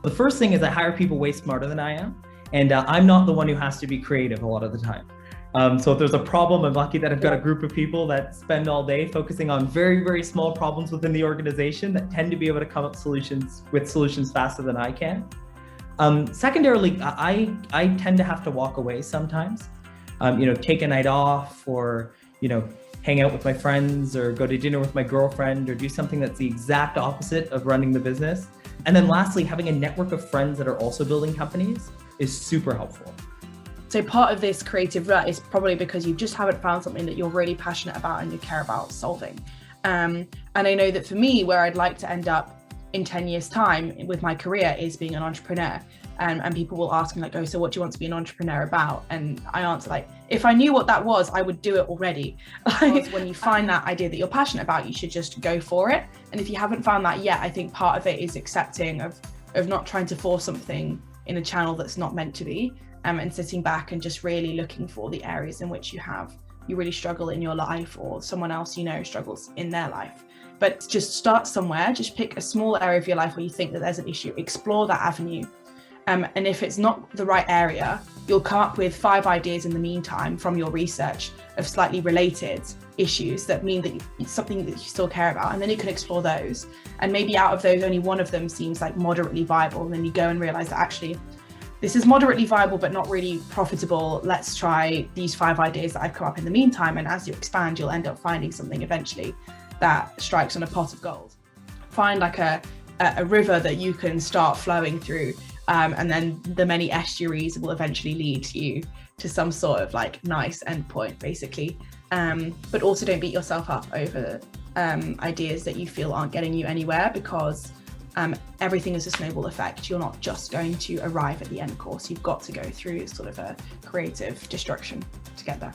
The first thing is I hire people way smarter than I am. And I'm not the one who has to be creative a lot of the time. So if there's a problem, I'm lucky that I've got a group of people that spend all day focusing on very, very small problems within the organization that tend to be able to come up with solutions faster than I can. Secondarily, I tend to have to walk away sometimes, take a night off, or, hang out with my friends, or go to dinner with my girlfriend, or do something that's the exact opposite of running the business. And then lastly, having a network of friends that are also building companies is super helpful. So part of this creative rut is probably because you just haven't found something that you're really passionate about and you care about solving. And I know that for me, where I'd like to end up in 10 years time with my career is being an entrepreneur. And people will ask me like, oh, so what do you want to be an entrepreneur about? And I answer like, if I knew what that was, I would do it already. When you find that idea that you're passionate about, you should just go for it. And if you haven't found that yet, I think part of it is accepting of not trying to force something in a channel that's not meant to be, and sitting back and just really looking for the areas in which you really struggle in your life, or someone else struggles in their life. But just start somewhere, just pick a small area of your life where you think that there's an issue, explore that avenue. And if it's not the right area, you'll come up with 5 ideas in the meantime from your research of slightly related issues that mean that it's something that you still care about, and then you can explore those. And maybe out of those, only one of them seems like moderately viable, and then you go and realize that actually this is moderately viable but not really profitable. Let's try these 5 ideas that I've come up in the meantime. And as you expand, you'll end up finding something eventually that strikes on a pot of gold. Find like a river that you can start flowing through, and then the many estuaries will eventually lead you to some sort of like nice endpoint, basically. But also don't beat yourself up over ideas that you feel aren't getting you anywhere, because everything is a snowball effect. You're not just going to arrive at the end course. You've got to go through sort of a creative destruction to get there.